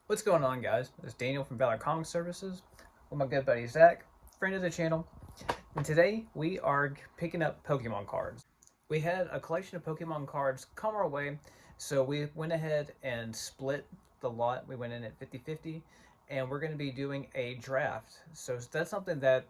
What's going on, guys? This is Daniel from Valor Comic Services with my good buddy Zach, friend of the channel. And today we are picking up Pokemon cards. We had a collection of Pokemon cards come our way, so we went ahead and split the lot. We went in at 50-50, and we're going to be doing a draft. So that's something that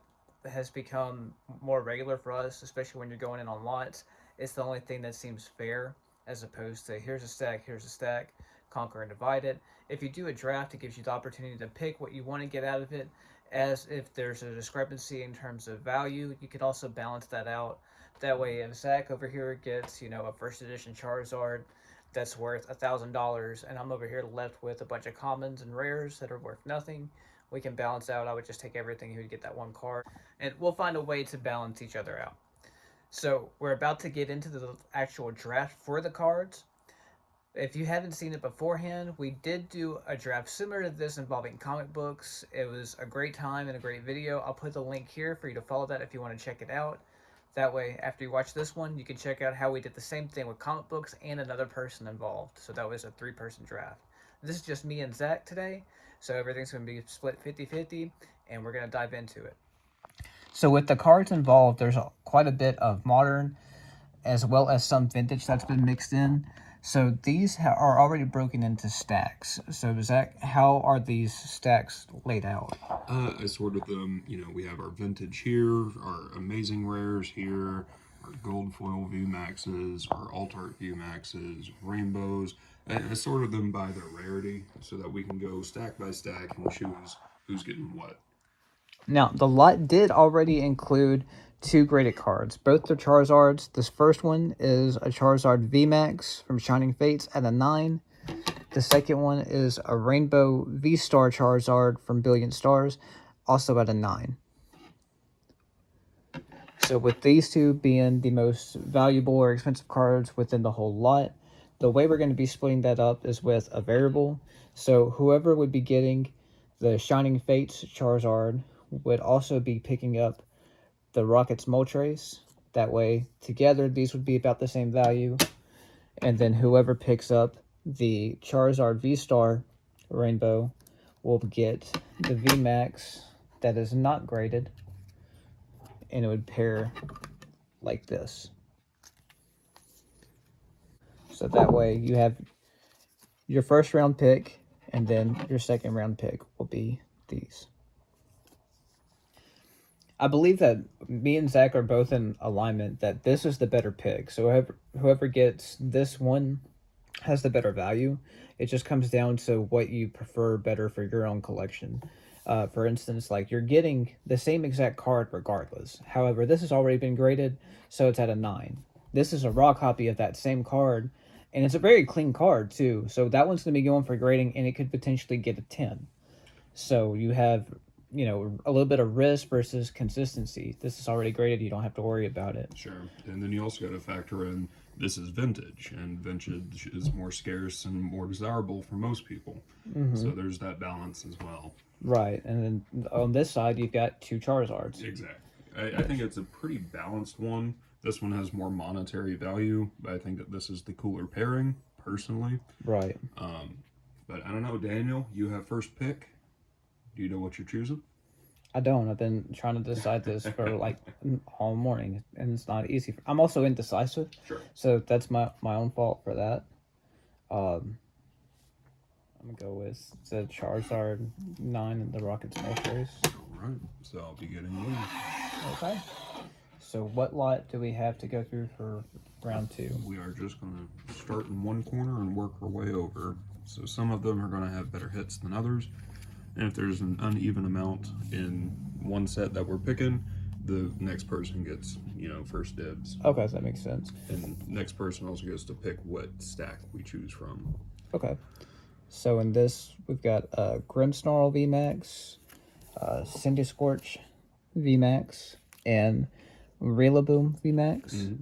has become more regular for us, especially when you're going in on lots. It's the only thing that seems fair, as opposed to here's a stack, conquer and divide it. If you do a draft, it gives you the opportunity to pick what you want to get out of it. As if there's a discrepancy in terms of value, you could also balance that out. That way, if Zach over here gets, a first edition Charizard that's worth $1,000, and I'm over here left with a bunch of commons and rares that are worth nothing, we can balance out. I would just take everything. He would get that one card, and we'll find a way to balance each other out. So we're about to get into the actual draft for the cards. If you haven't seen it beforehand, we did do a draft similar to this involving comic books. It was a great time and a great video. I'll put the link here for you to follow that if you want to check it out. That way, after you watch this one, you can check out how we did the same thing with comic books and another person involved. So that was a 3-person draft. This is just me and Zach today, so everything's going to be split 50-50, and we're going to dive into it. So with the cards involved, there's quite a bit of modern as well as some vintage that's been mixed in. So these are already broken into stacks. So Zach, how are these stacks laid out? I sorted them, we have our vintage here, our amazing rares here, our gold foil VMAXs, our alt art VMAXs, rainbows, and I sorted them by their rarity so that we can go stack by stack and choose who's getting what. Now, the lot did already include 2 graded cards, both the Charizards. This first one is a Charizard VMAX from Shining Fates at a 9. The second one is a Rainbow V-Star Charizard from Billion Stars, also at a 9. So with these two being the most valuable or expensive cards within the whole lot, the way we're going to be splitting that up is with a variable. So whoever would be getting the Shining Fates Charizard would also be picking up the Rocket's Moltres. That way, together, these would be about the same value. And then whoever picks up the Charizard V-Star Rainbow will get the VMAX that is not graded, and it would pair like this. So that way you have your first round pick, and then your second round pick will be these. I believe that me and Zach are both in alignment that this is the better pick. So whoever gets this one has the better value. It just comes down to what you prefer better for your own collection. For instance, like you're getting the same exact card regardless. However, this has already been graded, so it's at a 9. This is a raw copy of that same card, and it's a very clean card too. So that one's going to be going for grading, and it could potentially get a 10. So you have, a little bit of risk versus consistency. This is already graded. You don't have to worry about it. Sure. And then you also got to factor in this is vintage, and vintage is more scarce and more desirable for most people. So there's that balance as well. Right. And then on this side, you've got 2 Charizards. Exactly. I think it's a pretty balanced one. This one has more monetary value, but I think that this is the cooler pairing, personally. Right. But I don't know, Daniel, you have first pick. Do you know what you're choosing? I don't. I've been trying to decide this for like all morning, and it's not easy. I'm also indecisive. Sure. So that's my own fault for that. I'm going to go with the Charizard 9 and the Rocket Moltres. All right. So I'll be getting these. Okay. So what lot do we have to go through for round 2? We are just going to start in one corner and work our way over. So some of them are going to have better hits than others. And if there's an uneven amount in one set that we're picking, the next person gets, first dibs. Okay, so that makes sense. And next person also gets to pick what stack we choose from. Okay. So in this, we've got Grimmsnarl VMAX, Cindy Scorch VMAX, and Rillaboom VMAX. Mm-hmm.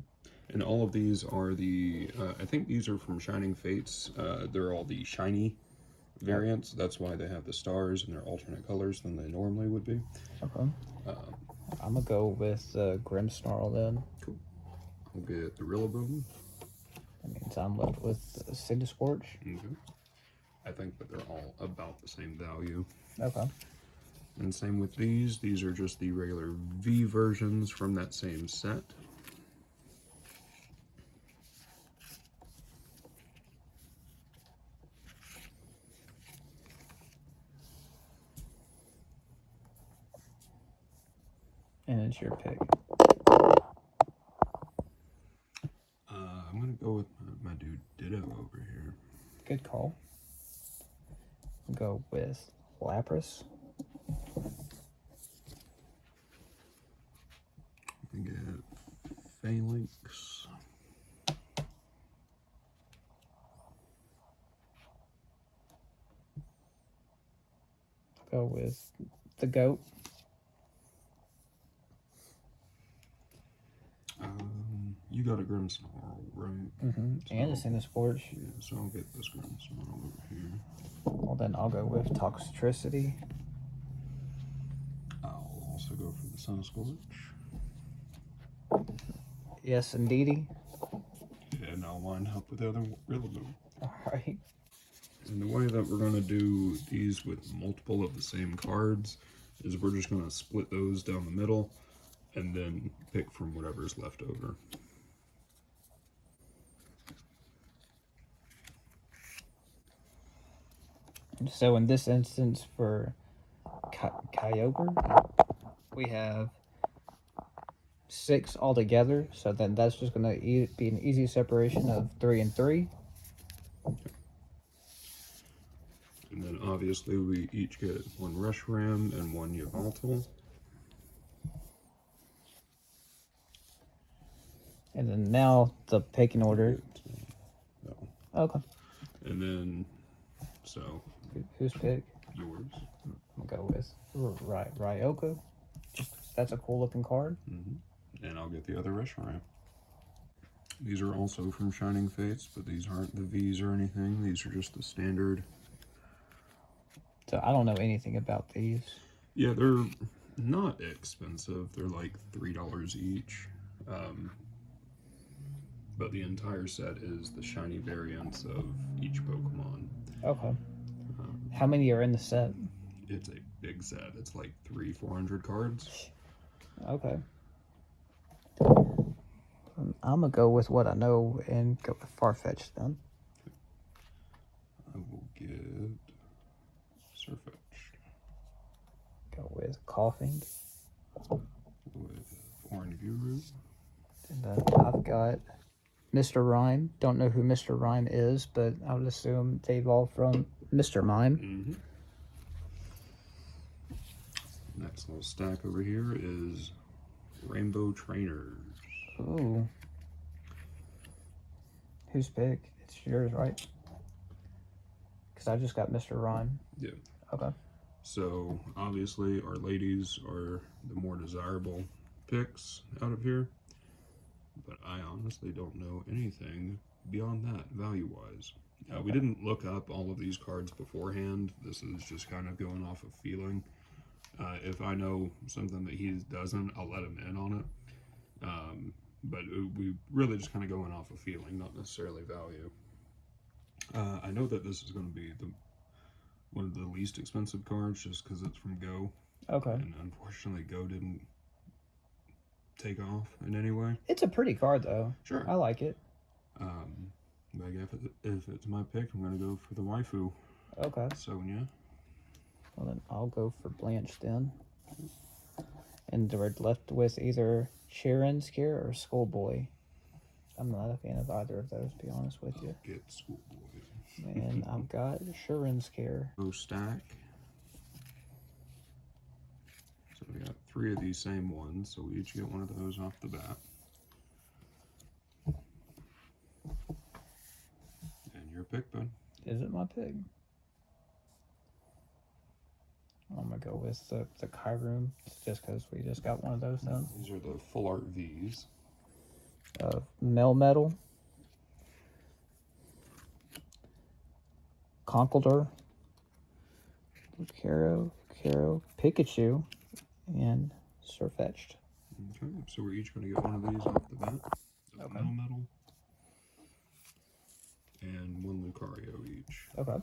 And all of these are the, I think these are from Shining Fates. They're all the shiny variants. That's why they have the stars and they're alternate colors than they normally would be. Okay. I'm going to go with Grimmsnarl then. Cool. I'll get the Rillaboom. That means I'm left with Cindy Scorch. Okay. I think that they're all about the same value. Okay. And same with these. These are just the regular V versions from that same set. And it's your pick. I'm gonna go with my dude Ditto over here. Good call. Go with Lapras. We get Phalanx. Go with the GOAT. You got a Grimmsnarl, right? And it's in the sports. Yeah, so I'll get this Grimmsnarl over here. Well, then I'll go with Toxtricity. I'll also go for the Sunscorch. Yes, indeedy. And I'll line up with the other Rillaboom. Alright. And the way that we're going to do these with multiple of the same cards is we're just going to split those down the middle and then pick from whatever's left over. So in this instance for Kyogre, we have 6 altogether. So then that's just going to be an easy separation of 3 and 3. And then obviously we each get 1 Reshiram and 1 Yveltal. And then now the picking order. No. Okay. And then, so. Whose pick? Yours. I'll go with Ryoko. That's a cool looking card. And I'll get the other Reshiram. These are also from Shining Fates, but these aren't the V's or anything. These are just the standard. So I don't know anything about these. Yeah, they're not expensive. They're like $3 each. But the entire set is the shiny variants of each Pokemon. Okay. How many are in the set? It's a big set. It's like 300-400 cards. Okay. I'm gonna go with what I know and go with Farfetch'd then. I will get Surfetched. Go with Coughing. With Orange Guru. And then I've got Mr. Rhyme. Don't know who Mr. Rhyme is, but I would assume they evolved from Mr. Mime. Next little stack over here is Rainbow Trainers. Ooh. Whose pick? It's yours, right? Because I just got Mr. Rhyme. Yeah. Okay. So obviously our ladies are the more desirable picks out of here. But I honestly don't know anything beyond that value-wise. We didn't look up all of these cards beforehand. This is just kind of going off of feeling. If I know something that he doesn't, I'll let him in on it. But we really just kind of going off of feeling, not necessarily value. I know that this is going to be one of the least expensive cards just because it's from Go. Okay. And unfortunately, Go didn't take off in any way. It's a pretty card, though. Sure. I like it. But if it's my pick, I'm going to go for the waifu. Okay. Sonia. Well, then I'll go for Blanche then. And we're left with either Sharon's Care or Schoolboy. I'm not a fan of either of those, to be honest with you. Get Schoolboy. And I've got Sharon's Care. Go stack. So we got 3 of these same ones, so we each get one of those off the bat. And your pick, bud. Is it my pick? I'm going to go with the Kyroom, just because we just got one of those then. These are the full art Vs. Melmetal. Conkeldurr. Lucero, Pikachu, and Surfetched. Okay, so we're each going to get one of these off the bat. Okay. Melmetal. And 1 Lucario each. Okay.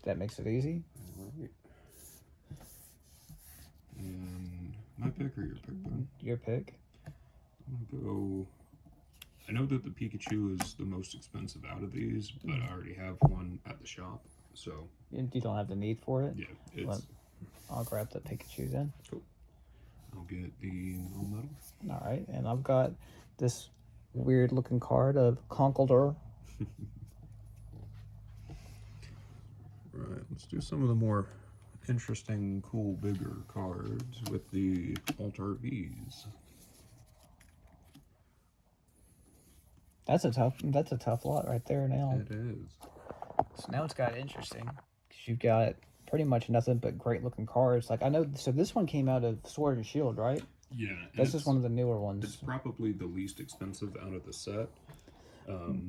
That makes it easy. All right. And my pick or your pick, bud? Your pick. I'm gonna go. I know that the Pikachu is the most expensive out of these, but I already have one at the shop, so You don't have the need for it. yeah, it's Well, I'll grab the Pikachu then. cool. I'll get the all metal. All right, and I've got this weird looking card of Conkeldurr. Right, let's do some of the more interesting, cool, bigger cards with the Altar V's. That's a tough lot right there now. It is. So now it's got interesting because you've got pretty much nothing but great looking cards. Like I know, so this one came out of Sword and Shield, right? Yeah, This is one of the newer ones. It's probably the least expensive out of the set.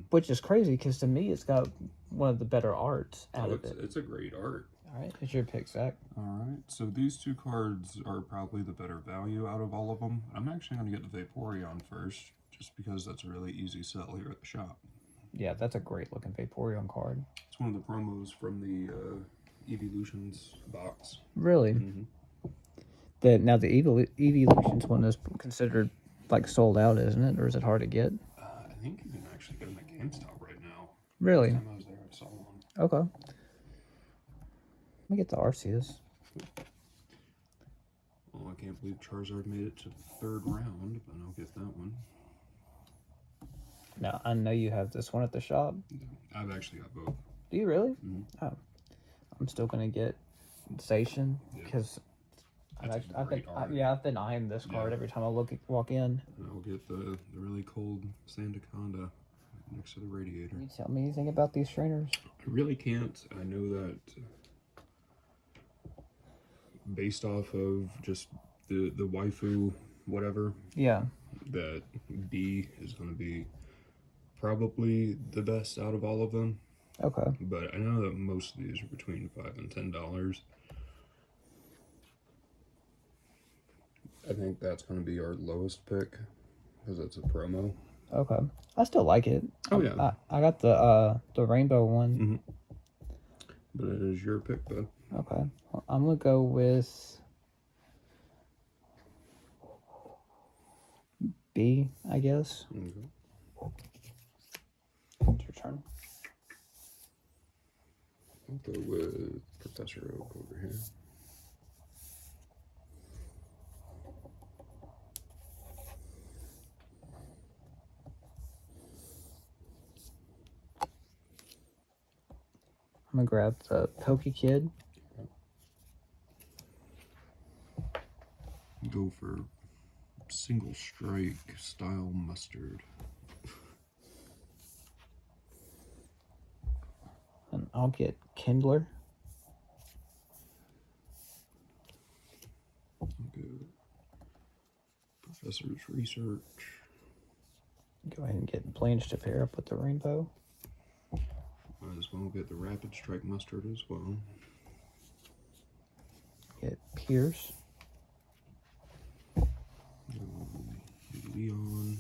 Which is crazy because to me it's got one of the better arts out of it. It's a great art. All right, it's your pick, Zach. All right, so these two cards are probably the better value out of all of them. I'm actually going to get the Vaporeon first, just because that's a really easy sell here at the shop. Yeah, that's a great looking Vaporeon card. It's one of the promos from the Evolutions box. Really? Mm-hmm. Now the Evolutions one is considered like sold out, isn't it? Or is it hard to get? I think you can actually get them at GameStop right now. Really? Last time I was there, I saw one. Okay. Let me get the Arceus. Well, I can't believe Charizard made it to the third round, but I'll get that one. Now, I know you have this one at the shop. I've actually got both. Do you really? Mm-hmm. Oh. I'm still going to get Station because I've been eyeing this card every time I walk in. And I'll get the really cold Sandaconda next to the radiator. Can you tell me anything about these trainers? I really can't. I know that based off of just the waifu whatever, Yeah. that B is going to be probably the best out of all of them. Okay. But I know that most of these are between $5 and $10. I think that's going to be our lowest pick because it's a promo. Okay. I still like it. Oh yeah. I got the rainbow one. But it is your pick, bud. Okay. Well, I'm gonna go with B, I guess. Okay. It's your turn. I'll go with Professor Oak over here. I'm gonna grab the Poke Kid. Go for single strike style mustard. And I'll get Kindler. Good. Professor's Research. Go ahead and get Blanche to pair up with the rainbow. Might as well get the Rapid Strike Mustard as well. Get Pierce. Leon.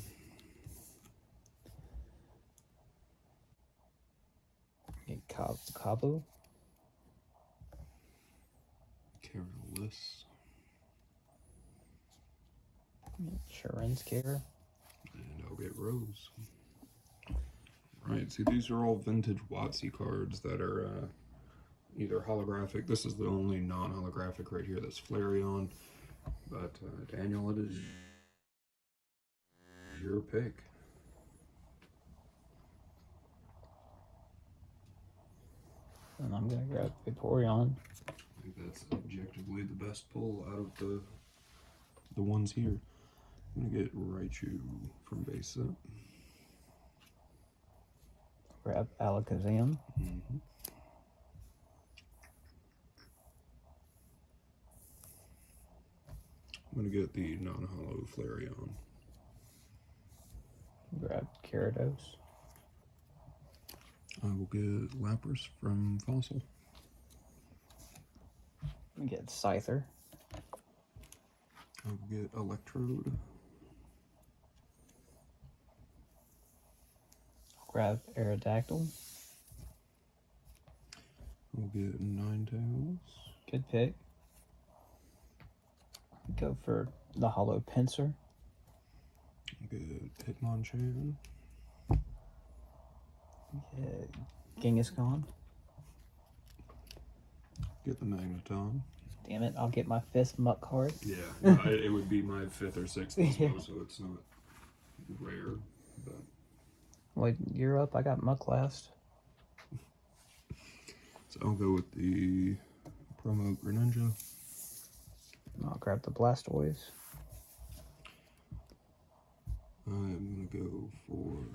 Get Kabu. Carolus. Sharon's Care. And I'll get Rose. Right, see, these are all vintage WotC cards that are either holographic. This is the only non-holographic right here that's Flareon. But Daniel, it is your pick. And I'm gonna grab Vaporeon. I think that's objectively the best pull out of the ones here. I'm gonna get Raichu from base set. Grab Alakazam. I'm gonna get the non-hollow Flareon. Grab Gyarados. I will get Lapras from Fossil. Get Scyther. I will get Electrode. Grab Aerodactyl. We'll get 9 Good pick. Go for the hollow pincer. Good Hitmonchan. Get Genghis-Khan. Get the Magneton. Damn it, I'll get my 5th Muck card. Yeah, no, it would be my 5th or 6th as Yeah. well, so it's not rare. But Well, you're up. I got Muck last. so I'll go with the promo Greninja. I'll grab the Blastoise. I'm gonna go for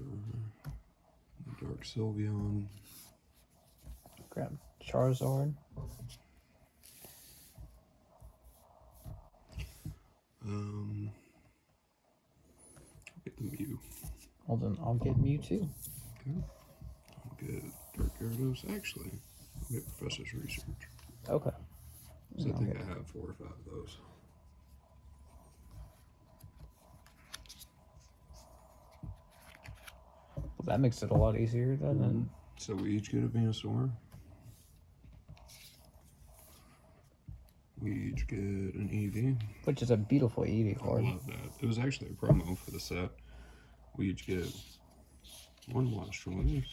the Dark Sylveon. Grab Charizard. Get the Mew. Well, then I'll get Mewtwo. Okay. I'll get Dark Gyarados. Actually, I'll get Professor's Research. Okay. So I think I have 4 or 5 of those. Well, that makes it a lot easier, doesn't it? So we each get a Venusaur. We each get an Eevee. Which is a beautiful Eevee I card. love that. It was actually a promo for the set. We each get 1 Blastoise.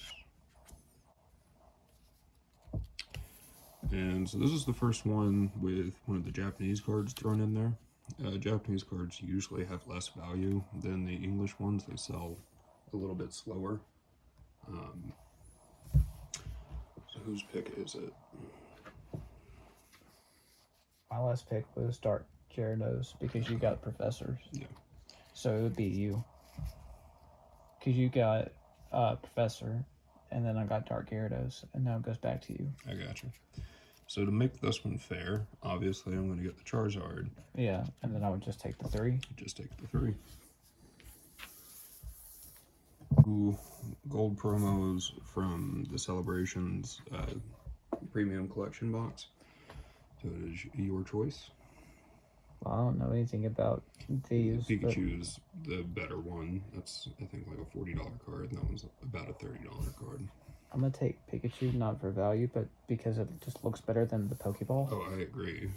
And so this is the first one with one of the Japanese cards thrown in there. Japanese cards usually have less value than the English ones. They sell a little bit slower. So whose pick is it? My last pick was Dark Gyarados because you got Professors. Yeah. So it would be you. Because you got Professor, and then I got Dark Gyarados, and now it goes back to you. I got you. So to make this one fair, obviously I'm going to get the Charizard. Yeah, and then I would just take the 3. Just take the 3. Ooh, gold promos from the Celebrations premium collection box. So it is your choice. Well, I don't know anything about these. Pikachu is the better one. That's, I think, like a $40 card, and that one's about a $30 card. I'm going to take Pikachu, not for value, but because it just looks better than the Pokeball. Oh, I agree.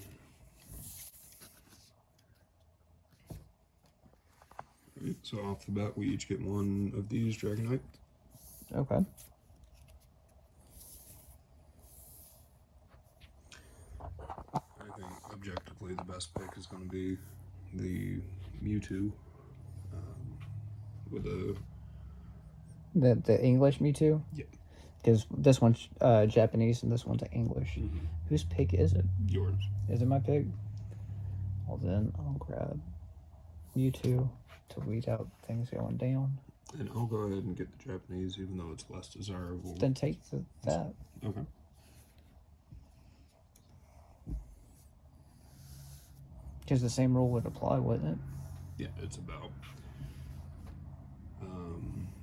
Right, so off the bat, we each get 1 of these Dragonite. Okay. I think objectively the best pick is going to be the Mewtwo with a... The English Mewtwo? Yeah. Because this one's Japanese and this one's English. Whose pick is it? Yours. Is it my pick? Well, then I'll grab Mewtwo to weed out things going down. And I'll go ahead and get the Japanese, even though it's less desirable. Then take that. Okay. Because the same rule would apply, wouldn't it? Yeah, it's about.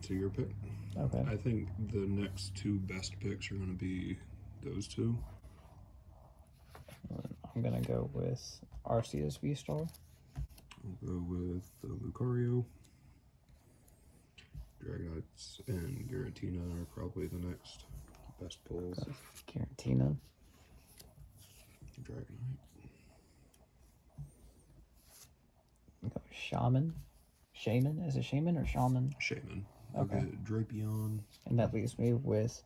So your pick? Okay. I think the next 2 best picks are going to be those 2. I'm going to go with Arceus V-Star. I'll go with the Lucario. Dragonites and Giratina are probably the next best pulls. Giratina. Dragonite. Go Shaman. Shaman? Is it Shaman or Shaman? Shaman. Okay. I'll get Drapion. And that leaves me with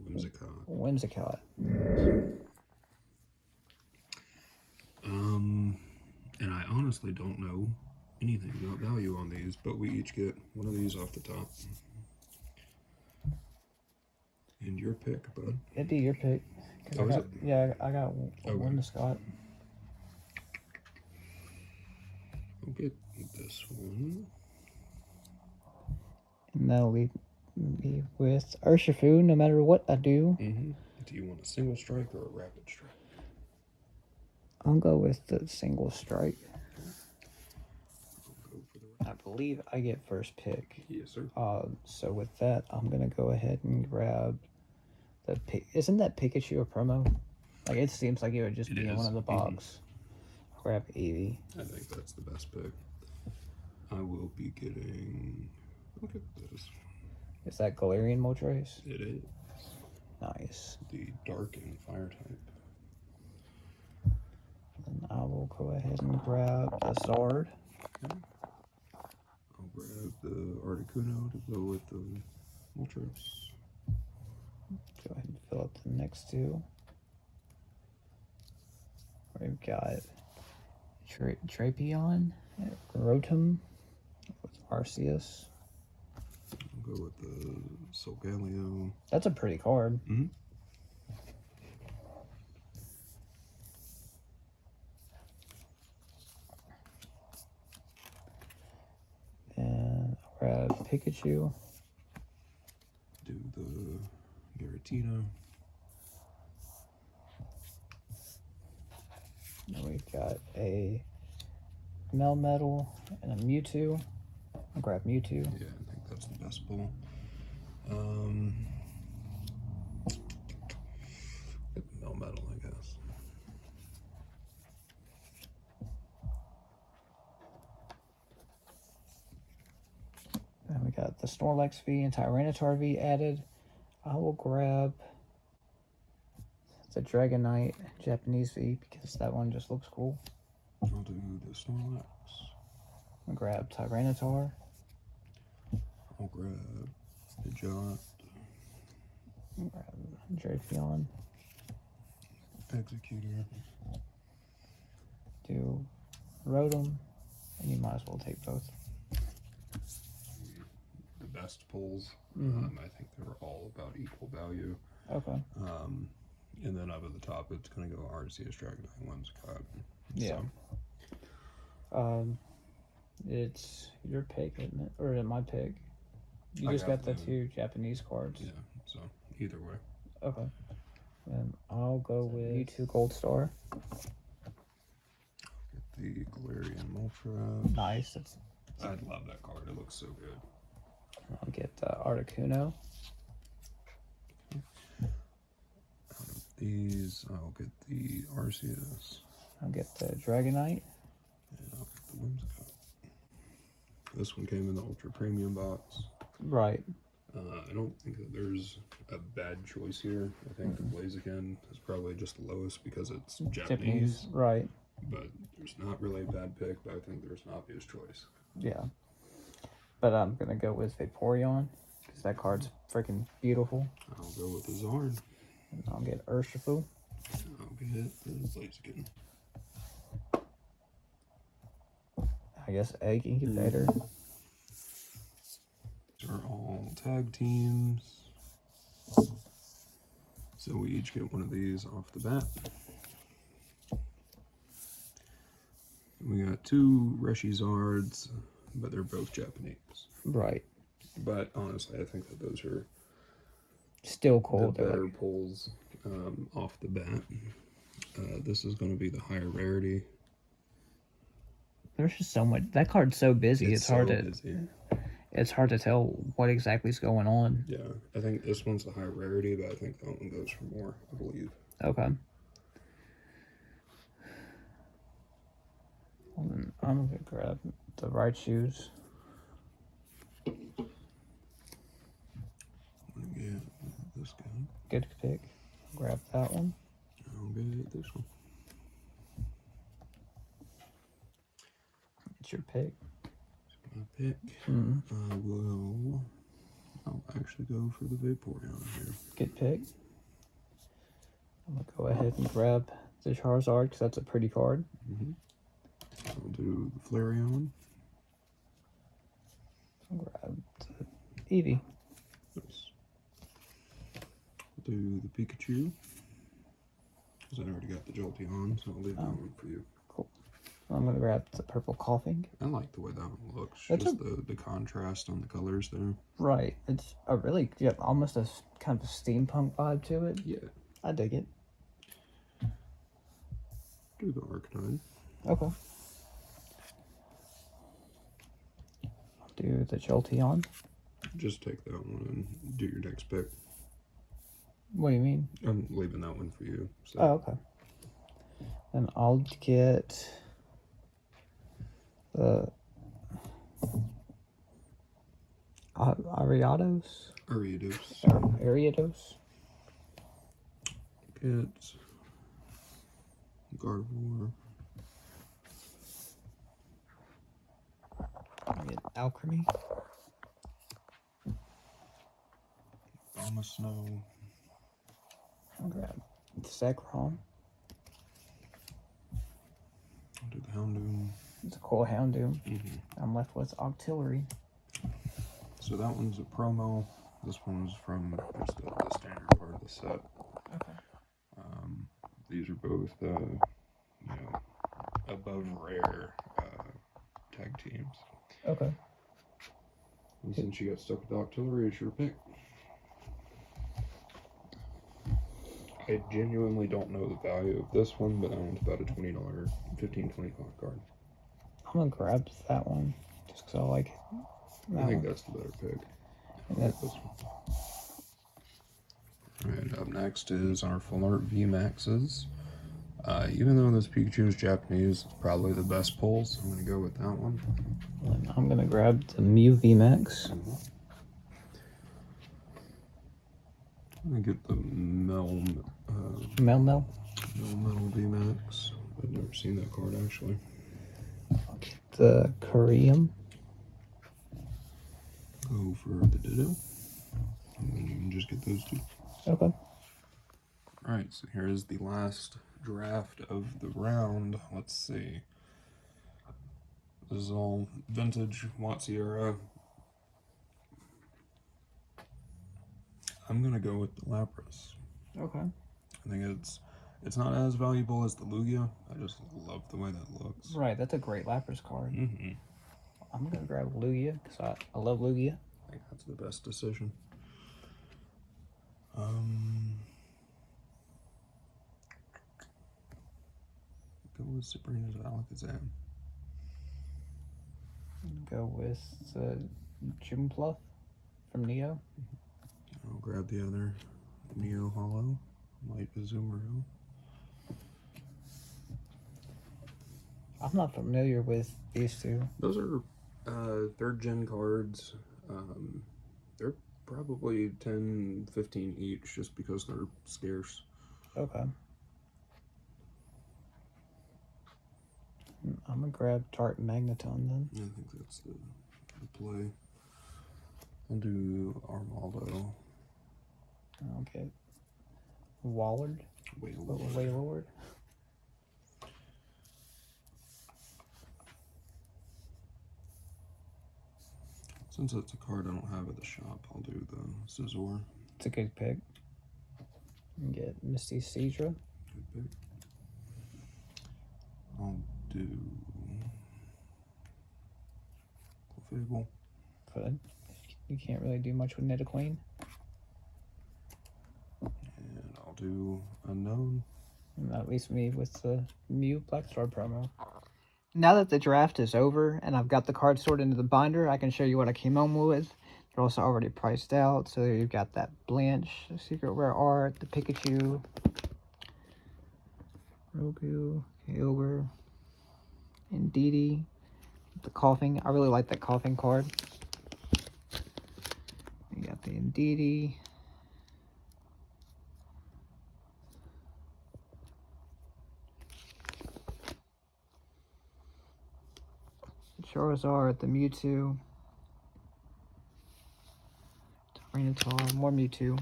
Whimsicott. Whimsicott. And I honestly don't know anything about value on these, but we each get 1 of these off the top. And your pick, bud. It'd be your pick. Oh, is it? Yeah, I got Okay. Whimsicott. I'll get this one. And that'll leave me with Urshifu no matter what I do. Do you want a single strike or a rapid strike? I'll go with the single strike. I'll go for the I believe I get first pick. Yes, sir. So with that, I'm going to go ahead and grab the... Isn't that Pikachu a promo? Like, it seems like it would just be in one of the box. Grab Eevee. I think that's the best pick. I will be getting... Look at this. Is that Galarian Moltres? It is. Nice. the dark and fire type. And I will go ahead and grab the Zard. Okay. I'll grab the Articuno to go with the Moltres. Go ahead and fill up the next two. We've got Drapion, Rotom with Arceus. I'll go with the Solgaleo. That's a pretty card. Mm-hmm. And I'll grab Pikachu. Do the Giratina. And we've got a Melmetal and a Mewtwo. I'll grab Mewtwo. Yeah, I think that's the best pull. Melmetal, I guess. And we got the Snorlax V and Tyranitar V added. I will grab the Dragonite Japanese V because that one just looks cool. I'll do the Snorlax. I'll grab Tyranitar. I'll grab Pidgeot. I'll grab Drapion. Executor. Do Rotom. And you might as well take both. The best pulls. Mm-hmm. I think they're all about equal value. Okay. And then up at the top, it's going to go Arceus, Dragonite, Whimsicott. Yeah. So. It's your pick, isn't it? Or is it my pick? You I just got the them. 2 Japanese cards. Yeah, so either way. Okay. Then I'll go with Mewtwo Gold Star. Get the Galarian Moltres. Nice. I love that card. It looks so good. I'll get Articuno. Out of these, I'll get the Arceus. I'll get the Dragonite. And I'll get the Whimsicott. This one came in the Ultra Premium box. Right. I don't think that there's a bad choice here. I think the Blaziken is probably just the lowest because it's Japanese. Right. But there's not really a bad pick, but I think there's an obvious choice. Yeah. But I'm going to go with Vaporeon because that card's freaking beautiful. I'll go with the Zard. And I'll get Urshifu. I'll get the Blaziken. I guess Egg Incubator. These are all tag teams. So we each get one of these off the bat. We got 2 Reshizards, but they're both Japanese. Right. But honestly, I think that those are Still cool. the better pulls off the bat. This is going to be the higher rarity. There's just so much. That card's so busy. It's hard to. busy. It's hard to tell what exactly is going on. Yeah, I think this one's the higher rarity, but I think that one goes for more, I believe. Okay. Well, then I'm gonna grab the right shoes. I'm going to get this guy. Good pick. Grab that one. I'll get this one. It's your pick. My pick. I'll actually go for the Vaporeon here. Good pick. I'm gonna go ahead and grab the Charizard because that's a pretty card. I'll do the Flareon. I'll grab the Eevee. Oops. I'll do the Pikachu. Because I already got the Jolteon, so I'll leave that one for you. Cool. I'm gonna grab the purple Coughing. I like the way that one looks. That's just the contrast on the colors there. Right. It's a really almost a kind of a steampunk vibe to it. Yeah. I dig it. Do the Arcanine. Okay. I'll do the Jolteon. Just take that one and do your next pick. What do you mean? I'm leaving that one for you. So. Oh, okay. Then I'll get the Ariados. Ariados. Ariados. kits. Gardevoir. We get Alchemy. Bomba Snow. I'll grab Zekrom. I'll do the Houndoom. It's a cool Houndoom. I'm left with Octillery. So that one's a promo. This one's from just the standard part of the set. Okay. These are both, you know, above rare tag teams. Okay. And since you got stuck with the Octillery, it's your pick. I genuinely don't know the value of this one, but that one's about a $20, $15-$20 card. I'm gonna grab that one just because I like it. I think that's the better pick. I like this one. Alright, up next is our Full Art VMAXs. Even though this Pikachu is Japanese, it's probably the best pull, so I'm going to go with that one. I'm gonna grab the Mew VMAX. I'm going to get the Melmetal VMAX. I've never seen that card, actually. I'll get the Koreum. Go for the Ditto. And then you can just get those two. Okay. Alright, so here is the last draft of the round. Let's see. This is all vintage Watsiera. I'm gonna go with the Lapras. Okay. I think it's not as valuable as the Lugia. I just love the way that looks. Right, that's a great Lapras card. I'm gonna grab Lugia because I love Lugia. I think that's the best decision. Go with Sabrina's Alakazam. Go with Jumpluff from Neo. I'll grab the other Neo Hollow, Light Azumarill. I'm not familiar with these two. Those are 3rd gen cards. They're probably 10, 15 each just because they're scarce. Okay. I'm gonna grab Tart Magneton then. Yeah, I think that's the play. I'll do Armaldo. I'll get Wallard. Wailord. Since it's a card I don't have at the shop, I'll do the Scizor. It's a good pick. And get Misty Seadra. Good pick. I'll do Clefable. Good. You can't really do much with Nidoqueen. And I'll do Unknown. And that leaves me with the Mew Black Star promo. Now that the draft is over and I've got the cards sorted into the binder, I can show you what I came home with. They're also already priced out. So you've got that Blanche, Secret Rare Art, the Pikachu, Rogu, Kyogre, Indeedee, the Coughing. I really like that Coughing card. You got the Indeedee. Charizard, the Mewtwo, Tyranitar, more Mewtwo,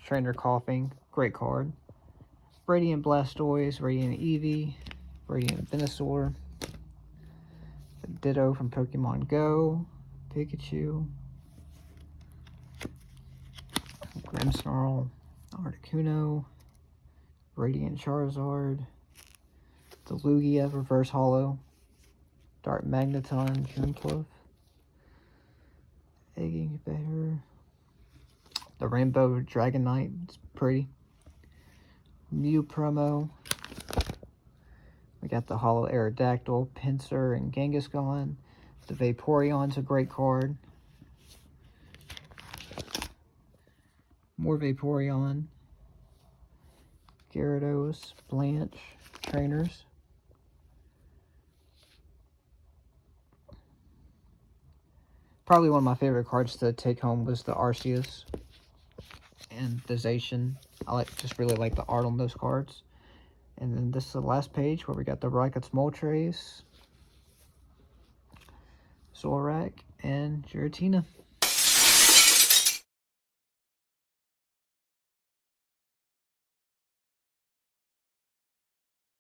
Trainer Coughing, great card, Radiant Blastoise, Radiant Eevee, Radiant Venusaur, the Ditto from Pokemon Go, Pikachu, Grimmsnarl, Articuno, Radiant Charizard, the Lugia Reverse Hollow, Dark Magneton, Jumpluff, Egg Incubator, the Rainbow Dragonite, it's pretty. Mew promo. We got the Hollow Aerodactyl, Pinsir, and Kangaskhan. The Vaporeon's a great card. More Vaporeon. Gyarados, Blanche, Trainers. Probably one of my favorite cards to take home was the Arceus. and the Zacian. Just really like the art on those cards. And then this is the last page where we got the Rockets Moltres, Zorak, and Giratina.